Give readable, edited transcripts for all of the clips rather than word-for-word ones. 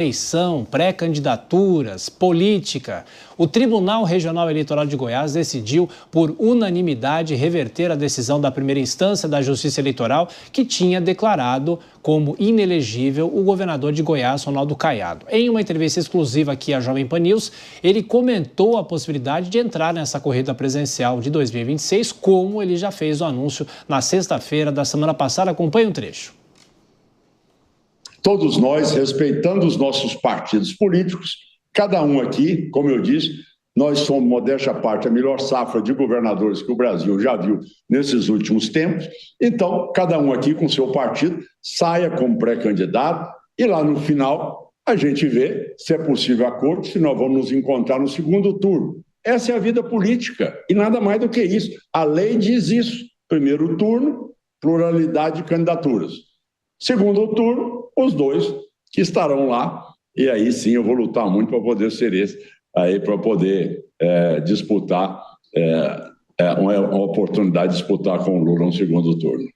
Eleição, pré-candidaturas, política. O Tribunal Regional Eleitoral de Goiás decidiu, por unanimidade, reverter a decisão da primeira instância da Justiça Eleitoral, que tinha declarado como inelegível o governador de Goiás, Ronaldo Caiado. Em uma entrevista exclusiva aqui à Jovem Pan News, ele comentou a possibilidade de entrar nessa corrida presidencial de 2026, como ele já fez o anúncio na sexta-feira da semana passada. Acompanhe um trecho. Todos nós, respeitando os nossos partidos políticos, cada um aqui, como eu disse, nós somos, modéstia à parte, a melhor safra de governadores que o Brasil já viu nesses últimos tempos. Então, cada um aqui com seu partido saia como pré-candidato e lá no final a gente vê se é possível acordo, se nós vamos nos encontrar no segundo turno. Essa é a vida política e nada mais do que isso. A lei diz isso. Primeiro turno, pluralidade de candidaturas. Segundo turno, os dois que estarão lá, e aí sim eu vou lutar muito para poder ser esse, aí para poder disputar, uma oportunidade de disputar com o Lula no segundo turno.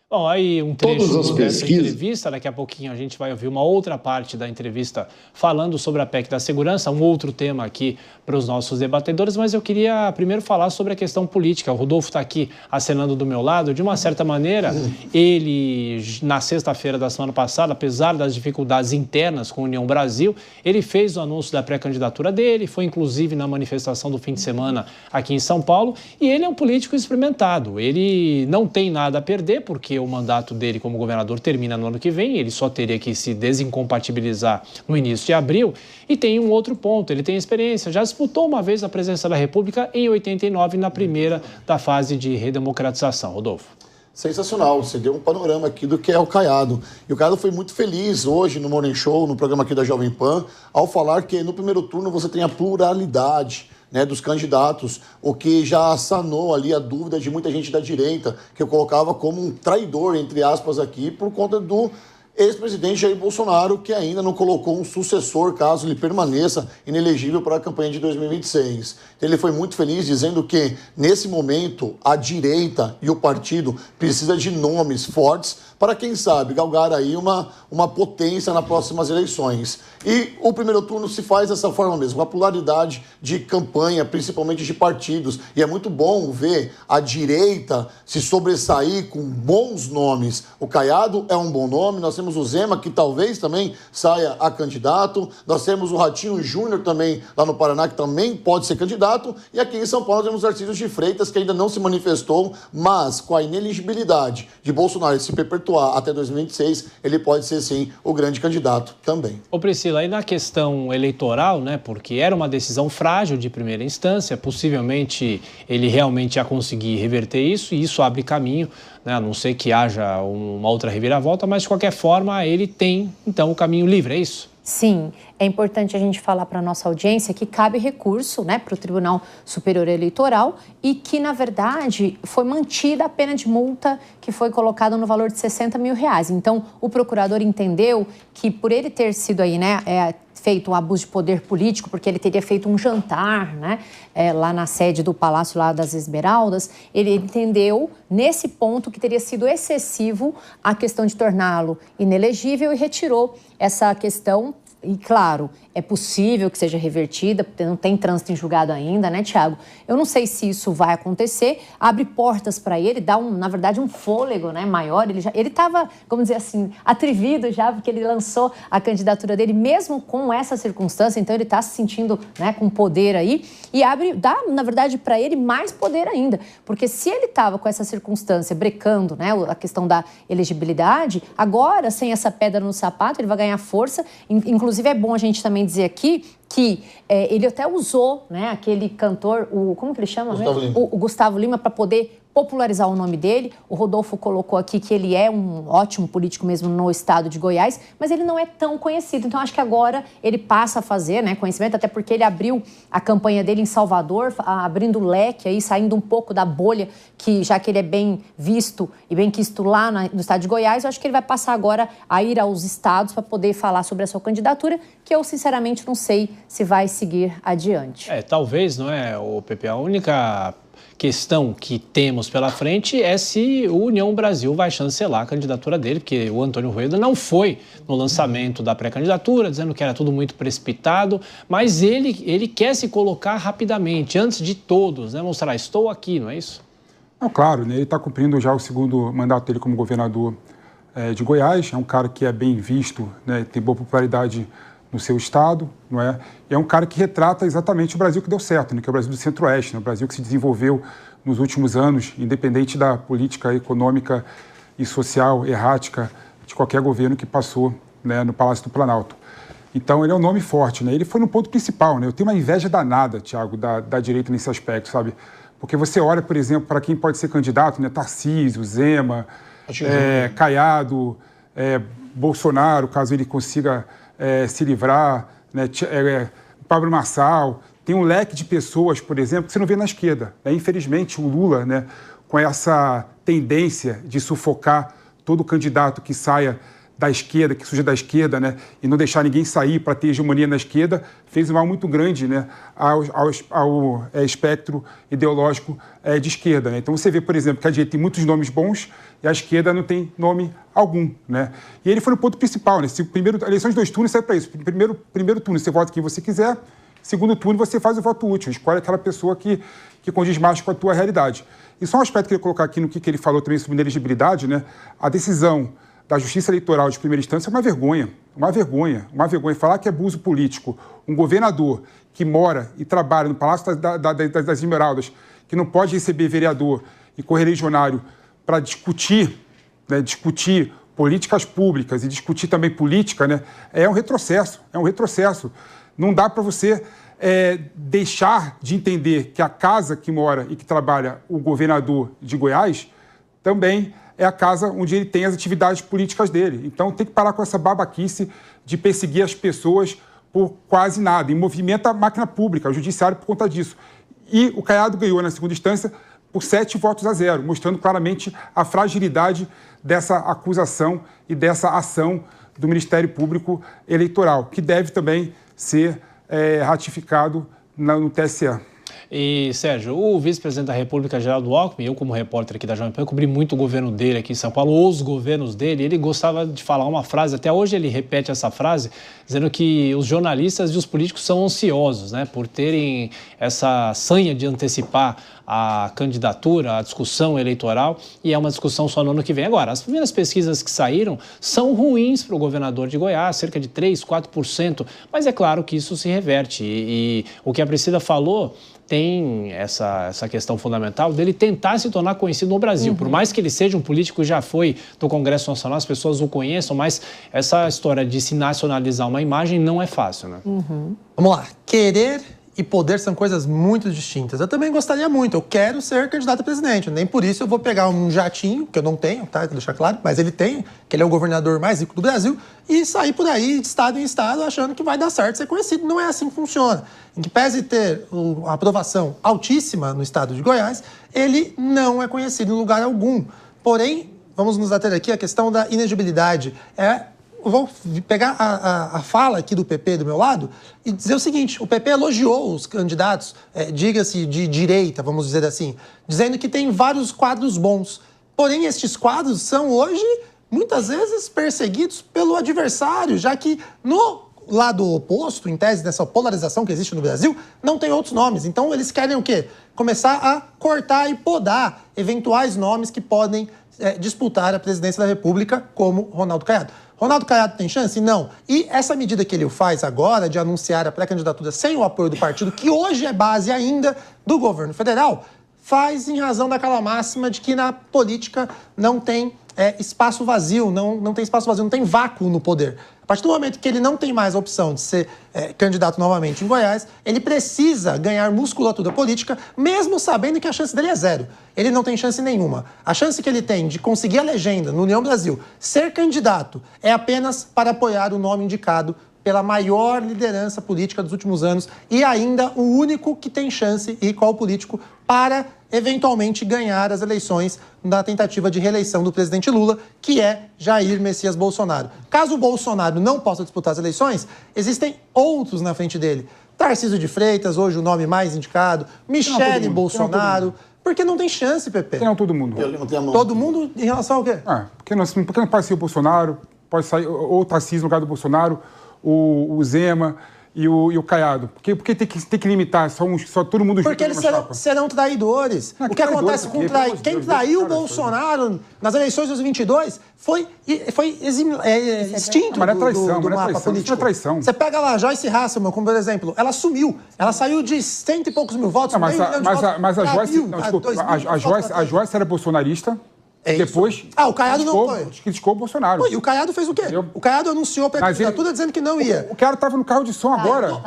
Bom, aí um trecho dessa entrevista, daqui a pouquinho a gente vai ouvir uma outra parte da entrevista falando sobre a PEC da segurança, um outro tema aqui para os nossos debatedores, mas eu queria primeiro falar sobre a questão política. O Rodolfo está aqui acenando do meu lado. De uma certa maneira, ele, na sexta-feira da semana passada, apesar das dificuldades internas com a União Brasil, ele fez o anúncio da pré-candidatura dele, foi inclusive na manifestação do fim de semana aqui em São Paulo, e ele é um político experimentado. Ele não tem nada a perder, porque o mandato dele como governador termina no ano que vem, ele só teria que se desincompatibilizar no início de abril. E tem um outro ponto, ele tem experiência, já disputou uma vez a presidência da República em 89, na primeira da fase de redemocratização. Rodolfo. Sensacional, você deu um panorama aqui do que é o Caiado. E o Caiado foi muito feliz hoje no Morning Show, no programa aqui da Jovem Pan, ao falar que no primeiro turno você tem a pluralidade, né, dos candidatos, o que já sanou ali a dúvida de muita gente da direita, que eu colocava como um traidor, entre aspas, aqui, por conta do ex-presidente Jair Bolsonaro, que ainda não colocou um sucessor, caso ele permaneça inelegível para a campanha de 2026. Então, ele foi muito feliz, dizendo que, nesse momento, a direita e o partido precisam de nomes fortes para, quem sabe, galgar aí uma potência nas próximas eleições. E o primeiro turno se faz dessa forma mesmo, com a pluralidade de campanha, principalmente de partidos. E é muito bom ver a direita se sobressair com bons nomes. O Caiado é um bom nome, nós temos o Zema, que talvez também saia a candidato, nós temos o Ratinho Júnior também, lá no Paraná, que também pode ser candidato, e aqui em São Paulo temos Tarcísio de Freitas, que ainda não se manifestou, mas com a ineligibilidade de Bolsonaro se perpetuar até 2026, ele pode ser, sim, o grande candidato também. Ô Priscila, aí na questão eleitoral, né, porque era uma decisão frágil de primeira instância, possivelmente ele realmente ia conseguir reverter isso, e isso abre caminho, né, a não ser que haja uma outra reviravolta, mas de qualquer forma ele tem, então, o caminho livre, é isso? Sim, é importante a gente falar para a nossa audiência que cabe recurso, né, para o Tribunal Superior Eleitoral e que, na verdade, foi mantida a pena de multa que foi colocada no valor de R$60 mil. Então, o procurador entendeu que, por ele ter sido aí, né, feito um abuso de poder político, porque ele teria feito um jantar, né, lá na sede do Palácio lá das Esmeraldas, ele entendeu, nesse ponto, que teria sido excessivo a questão de torná-lo inelegível e retirou essa questão. E, claro, é possível que seja revertida, porque não tem trânsito em julgado ainda, né, Tiago? Eu não sei se isso vai acontecer, abre portas para ele, dá, na verdade, um fôlego, né, maior. Ele estava, vamos dizer assim, atrevido já, porque ele lançou a candidatura dele, mesmo com essa circunstância, então ele está se sentindo, né, com poder aí, e dá, na verdade, para ele mais poder ainda, porque se ele estava com essa circunstância, brecando, né, a questão da elegibilidade, agora, sem essa pedra no sapato, ele vai ganhar força. Inclusive, é bom a gente também dizer aqui que ele até usou, né, aquele cantor, como que ele chama? O Gustavo Lima, para poder popularizar o nome dele. O Rodolfo colocou aqui que ele é um ótimo político mesmo no estado de Goiás, mas ele não é tão conhecido. Então, acho que agora ele passa a fazer, né, conhecimento, até porque ele abriu a campanha dele em Salvador, abrindo o leque aí, saindo um pouco da bolha, que já que ele é bem visto e bem quisto lá no estado de Goiás, eu acho que ele vai passar agora a ir aos estados para poder falar sobre a sua candidatura, que eu, sinceramente, não sei se vai seguir adiante. Talvez, não é, o Pepe, a única questão que temos pela frente é se o União Brasil vai chancelar a candidatura dele, porque o Antônio Rueda não foi no lançamento da pré-candidatura, dizendo que era tudo muito precipitado, mas ele quer se colocar rapidamente, antes de todos, né? Mostrar, estou aqui, não é isso? Não, claro, né? Ele está cumprindo já o segundo mandato dele como governador de Goiás, é um cara que é bem visto, né? Tem boa popularidade no seu estado, não é? E é um cara que retrata exatamente o Brasil que deu certo, né? Que é o Brasil do Centro-Oeste, né? O Brasil que se desenvolveu nos últimos anos, independente da política econômica e social errática de qualquer governo que passou, né, no Palácio do Planalto. Então, ele é um nome forte, né? Ele foi no ponto principal, né? Eu tenho uma inveja danada, Thiago, da direita nesse aspecto, sabe? Porque você olha, por exemplo, para quem pode ser candidato, né? Tarcísio, Zema, Caiado, Bolsonaro, caso ele consiga se livrar, né? Pablo Marçal. Tem um leque de pessoas, por exemplo, que você não vê na esquerda, né? Infelizmente, o Lula, né, com essa tendência de sufocar todo candidato que saia da esquerda, que surja da esquerda, né, e não deixar ninguém sair para ter hegemonia na esquerda, fez um mal muito grande, né, ao espectro ideológico de esquerda, né? Então você vê, por exemplo, que a direita tem muitos nomes bons e a esquerda não tem nome algum, né? E ele foi no ponto principal, né? Se a eleição de 2 turnos serve para isso. Primeiro turno você vota quem você quiser, segundo turno você faz o voto útil, escolhe aquela pessoa que condiz mais com a tua realidade. E só um aspecto que eu queria colocar aqui no que ele falou também sobre inelegibilidade, né? A decisão da Justiça Eleitoral de primeira instância é uma vergonha. Falar que é abuso político. Um governador que mora e trabalha no Palácio das Esmeraldas, que não pode receber vereador e correligionário para discutir políticas públicas e discutir também política, né? É um retrocesso. Não dá para você deixar de entender que a casa que mora e que trabalha o governador de Goiás também é a casa onde ele tem as atividades políticas dele. Então tem que parar com essa babaquice de perseguir as pessoas por quase nada. E movimenta a máquina pública, o judiciário por conta disso. E o Caiado ganhou na segunda instância por 7-0, mostrando claramente a fragilidade dessa acusação e dessa ação do Ministério Público Eleitoral, que deve também ser ratificado no TSE. E, Sérgio, o vice-presidente da República, Geraldo Alckmin, eu como repórter aqui da Jovem Pan, eu cobri muito o governo dele aqui em São Paulo, os governos dele, ele gostava de falar uma frase, até hoje ele repete essa frase, dizendo que os jornalistas e os políticos são ansiosos, né, por terem essa sanha de antecipar a candidatura, a discussão eleitoral, e é uma discussão só no ano que vem. Agora, as primeiras pesquisas que saíram são ruins para o governador de Goiás, cerca de 3%, 4%, mas é claro que isso se reverte. E o que a Priscila falou tem essa questão fundamental dele tentar se tornar conhecido no Brasil. Por mais que ele seja um político que já foi do Congresso Nacional, as pessoas o conheçam, mas essa história de se nacionalizar uma imagem não é fácil, né? Vamos lá. Querer e poder são coisas muito distintas. Eu também gostaria muito, eu quero ser candidato a presidente, nem por isso eu vou pegar um jatinho, que eu não tenho, tá? Vou deixar claro, mas ele tem, que ele é o governador mais rico do Brasil, e sair por aí, de estado em estado, achando que vai dar certo ser conhecido. Não é assim que funciona. Em que pese ter a aprovação altíssima no estado de Goiás, ele não é conhecido em lugar algum. Porém, vamos nos ater aqui à questão da inegibilidade. Eu vou pegar a fala aqui do PP do meu lado e dizer o seguinte: o PP elogiou os candidatos, diga-se de direita, vamos dizer assim, dizendo que tem vários quadros bons. Porém, estes quadros são hoje, muitas vezes, perseguidos pelo adversário, já que no lado oposto, em tese dessa polarização que existe no Brasil, não tem outros nomes. Então, eles querem o quê? Começar a cortar e podar eventuais nomes que podem disputar a presidência da República, como Ronaldo Caiado. Ronaldo Caiado tem chance? Não. E essa medida que ele faz agora de anunciar a pré-candidatura sem o apoio do partido, que hoje é base ainda do governo federal, faz em razão daquela máxima de que na política não tem espaço vazio, não tem espaço vazio, não tem vácuo no poder. A partir do momento que ele não tem mais a opção de ser candidato novamente em Goiás, ele precisa ganhar musculatura política, mesmo sabendo que a chance dele é zero. Ele não tem chance nenhuma. A chance que ele tem de conseguir a legenda no União Brasil, ser candidato, é apenas para apoiar o nome indicado pela maior liderança política dos últimos anos e ainda o único que tem chance, e qual político, para eventualmente ganhar as eleições na tentativa de reeleição do presidente Lula, que é Jair Messias Bolsonaro. Caso o Bolsonaro não possa disputar as eleições, existem outros na frente dele. Tarcísio de Freitas, hoje o nome mais indicado, Michele Bolsonaro, Porque não tem chance, Pepe. Não, todo mundo. Todo mundo em relação ao quê? Porque não pode ser o Bolsonaro, pode sair ou o Tarcísio no lugar do Bolsonaro, o Zema e o Caiado. Porque tem que limitar só todo mundo junto. Porque eles serão traidores. O que acontece com quem traiu o Bolsonaro nas eleições de 2022 foi extinto mas é traição, do mapa político. É traição. Você pega lá a Joyce Hasselman, como por exemplo, ela sumiu. Ela saiu de 100 e poucos mil votos. Mas a Joyce era bolsonarista. Depois. O Caiado não foi. Criticou o Bolsonaro. E o Caiado fez o quê? O Caiado anunciou para a candidatura dizendo que não ia. O cara estava no carro de som agora.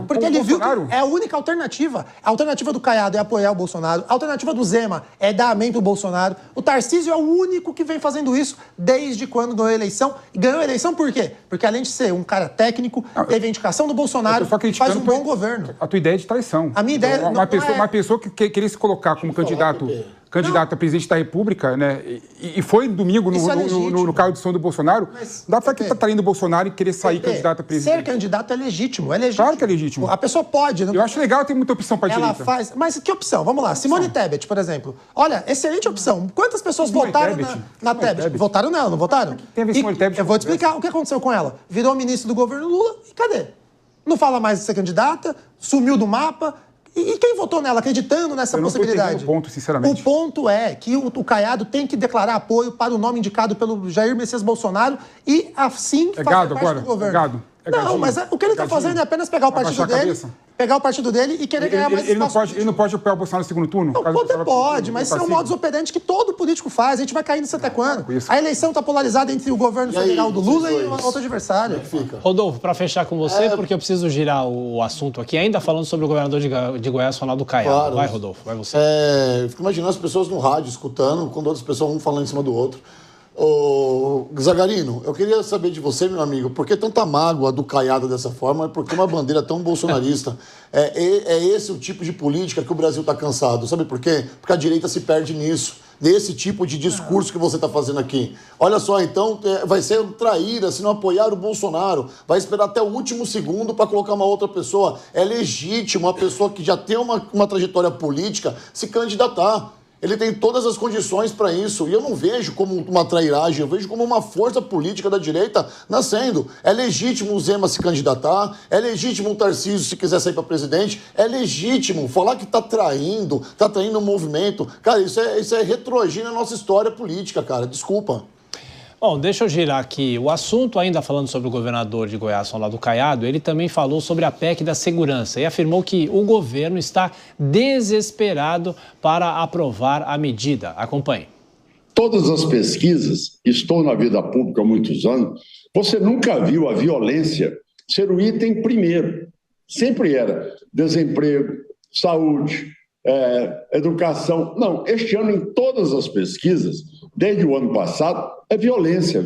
Porque ele viu que é a única alternativa. A alternativa do Caiado é apoiar o Bolsonaro. A alternativa do Zema é dar amém pro Bolsonaro. O Tarcísio é o único que vem fazendo isso desde quando ganhou a eleição. E ganhou a eleição por quê? Porque além de ser um cara técnico, teve a indicação do Bolsonaro, faz um bom governo. A tua ideia é de traição. A minha ideia uma pessoa que queria se colocar como candidato a presidente da República, né? E foi domingo no carro de som do Bolsonaro. Dá pra que tá traindo o Bolsonaro e querer sair candidato a presidente. Ser candidato é legítimo. Claro que é legítimo. A pessoa pode. Eu acho legal ter muita opção pra direita. Ela faz. Mas que opção? Vamos lá. Simone Tebet, por exemplo. Olha, excelente opção. Quantas pessoas votaram na Tebet? Votaram nela, não votaram? Tem a ver Simone Tebet. Eu vou te explicar o que aconteceu com ela. Virou ministro do governo Lula e cadê? Não fala mais de ser candidata, sumiu do mapa. E quem votou nela, acreditando nessa possibilidade? O ponto, sinceramente. O ponto é que o Caiado tem que declarar apoio para o nome indicado pelo Jair Messias Bolsonaro e assim fazer parte do governo. Não, mas o que ele está fazendo é apenas pegar o partido dele e querer ganhar mais espaço. Ele não pode apoiar o Bolsonaro no segundo turno? Pode, mas isso é um modus operandi que todo político faz. A gente vai cair nisso até quando? A eleição está polarizada entre o governo federal do Lula e o outro adversário. Rodolfo, para fechar com você, porque eu preciso girar o assunto aqui, ainda falando sobre o governador de Goiás, Ronaldo Caiado. Claro. Vai, Rodolfo, vai você. Fico imaginando as pessoas no rádio escutando, quando outras pessoas vão falando em cima do outro. Ô, Zagarino, eu queria saber de você, meu amigo, por que tanta mágoa do Caiado dessa forma e por que uma bandeira tão bolsonarista? É esse o tipo de política que o Brasil está cansado. Sabe por quê? Porque a direita se perde nisso, nesse tipo de discurso que você está fazendo aqui. Olha só, então, vai ser traíra se não apoiar o Bolsonaro. Vai esperar até o último segundo para colocar uma outra pessoa. É legítimo uma pessoa que já tem uma trajetória política se candidatar. Ele tem todas as condições para isso. E eu não vejo como uma trairagem, eu vejo como uma força política da direita nascendo. É legítimo o Zema se candidatar, é legítimo o Tarcísio se quiser sair para presidente, é legítimo falar que tá traindo o movimento. Cara, isso é retrogênio na nossa história política, cara. Desculpa. Bom, deixa eu girar aqui o assunto, ainda falando sobre o governador de Goiás, Ronaldo Caiado. Ele também falou sobre a PEC da segurança e afirmou que o governo está desesperado para aprovar a medida. Acompanhe. Todas as pesquisas, estou na vida pública há muitos anos, você nunca viu a violência ser o item primeiro. Sempre era desemprego, saúde, educação. Não, este ano em todas as pesquisas, desde o ano passado, é violência.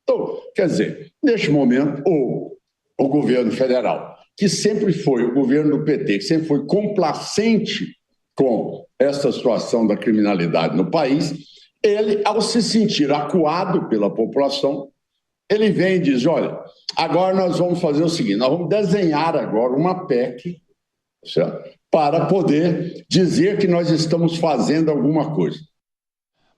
Então, quer dizer, neste momento, o governo federal, que sempre foi, o governo do PT, que sempre foi complacente com essa situação da criminalidade no país, ele, ao se sentir acuado pela população, ele vem e diz, olha, agora nós vamos fazer o seguinte, nós vamos desenhar agora uma PEC, certo? Para poder dizer que nós estamos fazendo alguma coisa.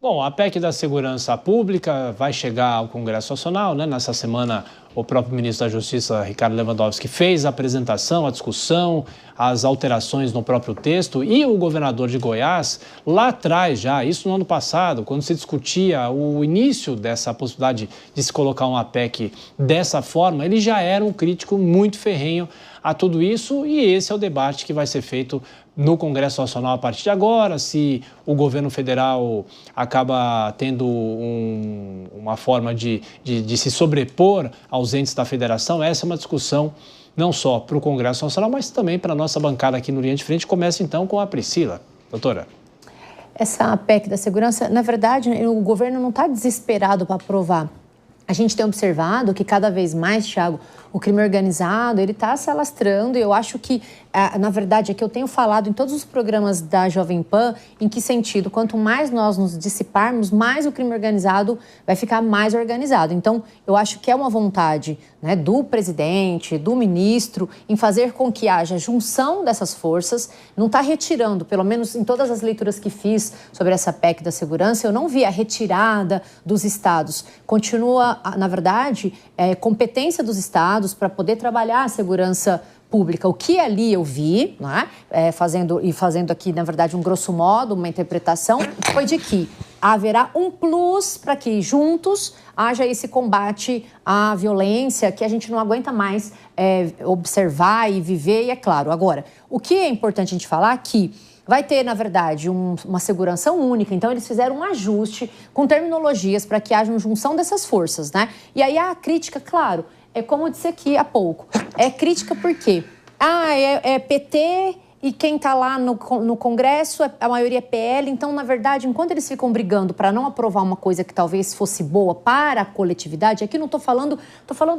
Bom, a PEC da Segurança Pública vai chegar ao Congresso Nacional, né? Nessa semana, o próprio ministro da Justiça, Ricardo Lewandowski, fez a apresentação, a discussão, as alterações no próprio texto. E o governador de Goiás, lá atrás já, isso no ano passado, quando se discutia o início dessa possibilidade de se colocar uma PEC dessa forma, ele já era um crítico muito ferrenho a tudo isso, e esse é o debate que vai ser feito no Congresso Nacional a partir de agora. Se o governo federal acaba tendo uma forma de se sobrepor aos entes da federação, essa é uma discussão não só para o Congresso Nacional, mas também para a nossa bancada aqui no Linha de Frente. Começa então com a Priscila. Doutora. Essa PEC da segurança, na verdade, o governo não está desesperado para aprovar. A gente tem observado que cada vez mais, Thiago, o crime organizado, ele está se alastrando e eu acho que, na verdade, é que eu tenho falado em todos os programas da Jovem Pan, em que sentido? Quanto mais nós nos dissiparmos, mais o crime organizado vai ficar mais organizado. Então, eu acho que é uma vontade, né, do presidente, do ministro, em fazer com que haja junção dessas forças, não está retirando, pelo menos em todas as leituras que fiz sobre essa PEC da segurança, eu não vi a retirada dos estados. Continua, na verdade, competência dos estados para poder trabalhar a segurança pública. O que ali eu vi, né, fazendo aqui, na verdade, um grosso modo, uma interpretação, foi de que haverá um plus para que juntos haja esse combate à violência que a gente não aguenta mais observar e viver, e é claro. Agora, o que é importante a gente falar que vai ter, na verdade, uma segurança única. Então, eles fizeram um ajuste com terminologias para que haja uma junção dessas forças, né? E aí a crítica, claro, é como eu disse aqui há pouco, é crítica por quê? É PT e quem está lá no Congresso, a maioria é PL. Então, na verdade, enquanto eles ficam brigando para não aprovar uma coisa que talvez fosse boa para a coletividade, aqui não estou falando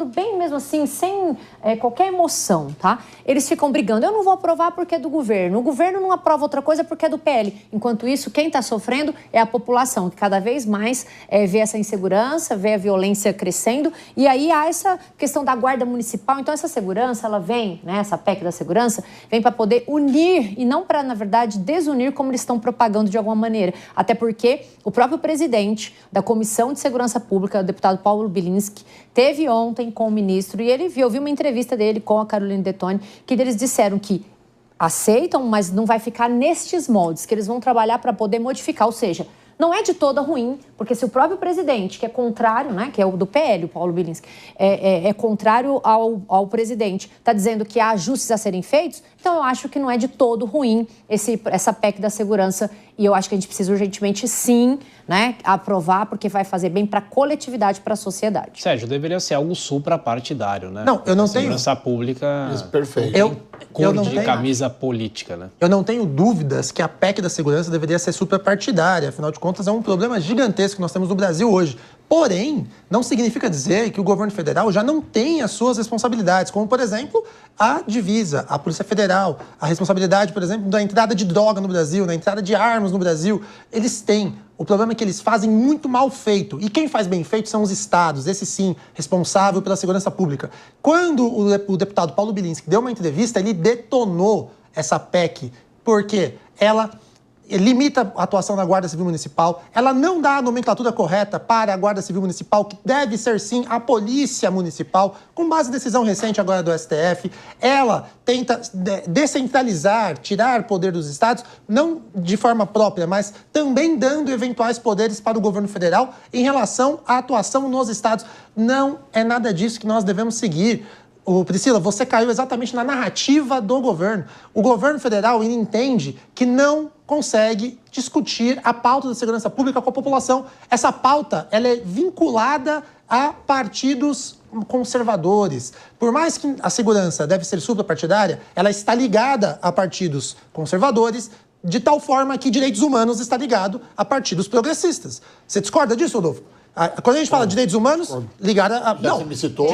bem mesmo assim, sem qualquer emoção, tá? Eles ficam brigando, eu não vou aprovar porque é do governo, o governo não aprova outra coisa porque é do PL. Enquanto isso, quem está sofrendo é a população, que cada vez mais vê essa insegurança, vê a violência crescendo, e aí há essa questão da guarda municipal. Então, essa segurança, ela vem, né, essa PEC da segurança, vem para poder unir e não para, na verdade, desunir como eles estão propagando de alguma maneira. Até porque o próprio presidente da Comissão de Segurança Pública, o deputado Paulo Bilinski, teve ontem com o ministro e eu vi uma entrevista dele com a Caroline Detoni, que eles disseram que aceitam, mas não vai ficar nestes moldes, que eles vão trabalhar para poder modificar, ou seja, não é de toda ruim, porque se o próprio presidente, que é contrário, né, que é o do PL, o Paulo Bilinski, é contrário ao presidente, está dizendo que há ajustes a serem feitos, então eu acho que não é de todo ruim essa PEC da segurança, e eu acho que a gente precisa urgentemente, sim, né, aprovar, porque vai fazer bem para a coletividade, para a sociedade. Sérgio, deveria ser algo suprapartidário, né? Não, eu não tenho... Segurança pública... Isso, perfeito. Cor de camisa política, né? Eu não tenho dúvidas que a PEC da segurança deveria ser suprapartidária. Afinal de contas, é um problema gigantesco que nós temos no Brasil hoje. Porém, não significa dizer que o governo federal já não tem as suas responsabilidades, como, por exemplo, a divisa, a Polícia Federal, a responsabilidade, por exemplo, da entrada de droga no Brasil, da entrada de armas no Brasil. Eles têm. O problema é que eles fazem muito mal feito. E quem faz bem feito são os estados, esse sim, responsável pela segurança pública. Quando o deputado Paulo Bilinski deu uma entrevista, ele detonou essa PEC, porque ela limita a atuação da Guarda Civil Municipal, ela não dá a nomenclatura correta para a Guarda Civil Municipal, que deve ser sim a Polícia Municipal, com base em decisão recente agora do STF. Ela tenta descentralizar, tirar poder dos estados, não de forma própria, mas também dando eventuais poderes para o governo federal em relação à atuação nos estados. Não é nada disso que nós devemos seguir. Priscila, você caiu exatamente na narrativa do governo. O governo federal, ele entende que não consegue discutir a pauta da segurança pública com a população. Essa pauta, ela é vinculada a partidos conservadores. Por mais que a segurança deve ser suprapartidária, ela está ligada a partidos conservadores, de tal forma que direitos humanos está ligado a partidos progressistas. Você discorda disso, Rodolfo? Quando a gente fala de direitos humanos, ligada a... Não, você me citou,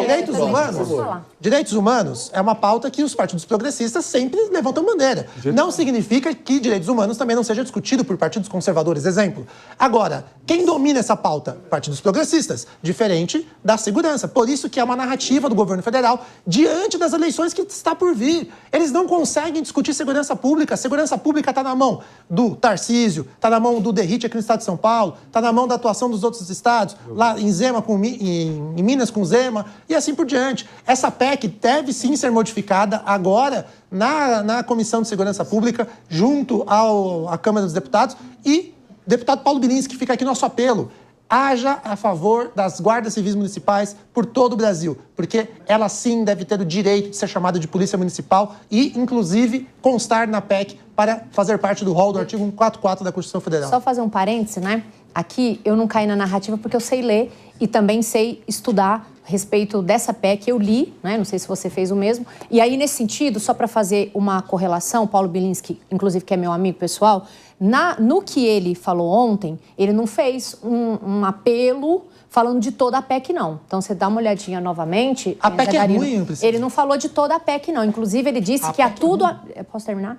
direitos humanos é uma pauta que os partidos progressistas sempre levantam bandeira. Não significa que direitos humanos também não seja discutido por partidos conservadores. Exemplo. Agora, quem domina essa pauta? Partidos progressistas, diferente da segurança. Por isso que é uma narrativa do governo federal diante das eleições que está por vir. Eles não conseguem discutir segurança pública. A segurança pública está na mão do Tarcísio, está na mão do Derrite aqui no estado de São Paulo, está na mão da atuação dos outros estados, lá em Zema, em Minas com Zema, e assim por diante. Essa PEC deve sim ser modificada agora na Comissão de Segurança Pública, junto à Câmara dos Deputados, e deputado Paulo Bilinski, fica aqui nosso apelo. Haja a favor das guardas civis municipais por todo o Brasil, porque ela sim deve ter o direito de ser chamada de polícia municipal e, inclusive, constar na PEC para fazer parte do rol do artigo 144 da Constituição Federal. Só fazer um parêntese, né? Aqui eu não caí na narrativa porque eu sei ler e também sei estudar a respeito dessa PEC. Eu li, né? Não sei se você fez o mesmo. E aí, nesse sentido, só para fazer uma correlação, Paulo Bilinski, inclusive que é meu amigo pessoal, No que ele falou ontem, ele não fez um apelo falando de toda a PEC, não. Então, você dá uma olhadinha novamente. A PEC é ruim, ele não falou de toda a PEC, não. Inclusive, ele disse que há tudo... Posso terminar?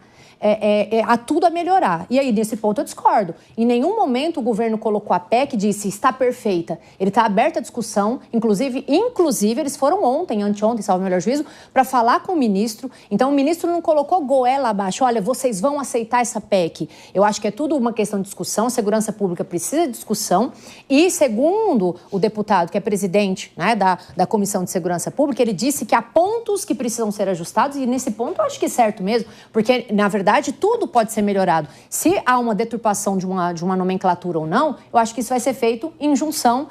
Há tudo a melhorar. E aí, nesse ponto, eu discordo. Em nenhum momento o governo colocou a PEC e disse está perfeita. Ele está aberto à discussão. Inclusive, eles foram anteontem, salvo o melhor juízo, para falar com o ministro. Então, o ministro não colocou goela abaixo. Olha, vocês vão aceitar essa PEC. Eu acho que é tudo uma questão de discussão. A segurança pública precisa de discussão. E, segundo o deputado, que é presidente, né, da Comissão de Segurança Pública, ele disse que há pontos que precisam ser ajustados. E, nesse ponto, eu acho que é certo mesmo. Porque, na verdade, tudo pode ser melhorado. Se há uma deturpação de uma nomenclatura ou não, eu acho que isso vai ser feito em junção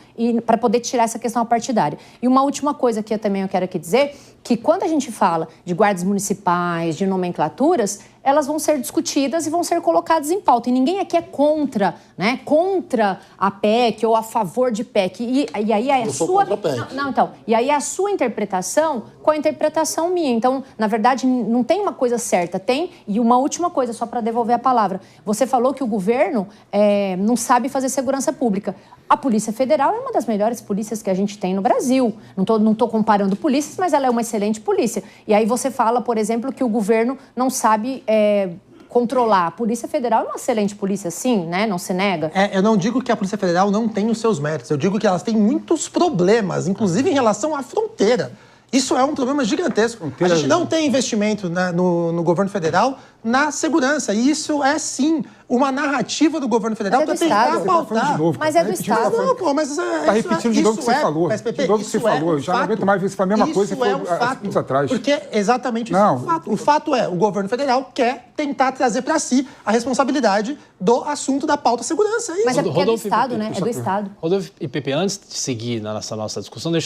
para poder tirar essa questão partidária. E uma última coisa que eu quero aqui dizer, que quando a gente fala de guardas municipais, de nomenclaturas, elas vão ser discutidas e vão ser colocadas em pauta. E ninguém aqui é contra a PEC ou a favor de PEC. E aí é a sua... E aí é a sua interpretação com a interpretação minha. Então, na verdade, não tem uma coisa certa. E uma última coisa, só para devolver a palavra. Você falou que o governo não sabe fazer segurança pública. A Polícia Federal é uma das melhores polícias que a gente tem no Brasil. Não tô comparando polícias, mas ela é uma excelente polícia. E aí você fala, por exemplo, que o governo não sabe controlar. A Polícia Federal é uma excelente polícia, sim, né? Não se nega. Eu não digo que a Polícia Federal não tem os seus méritos. Eu digo que elas têm muitos problemas, inclusive em relação à fronteira. Isso é um problema gigantesco. A gente não tem investimento no governo federal na segurança. E isso é, sim, uma narrativa do governo federal para tentar pautar. Mas é do Estado. Não, pô, mas está repetindo de novo o que você falou. PSPP, de novo o que você falou. Eu já não aguento mais ver isso. Foi a mesma coisa que foi há 5 anos atrás. Porque exatamente isso é um fato. O fato é, o governo federal quer tentar trazer para si a responsabilidade do assunto da pauta segurança. Mas é porque é do Estado, né? É do Estado. Rodolfo e Pepe, antes de seguir na nossa discussão, deixa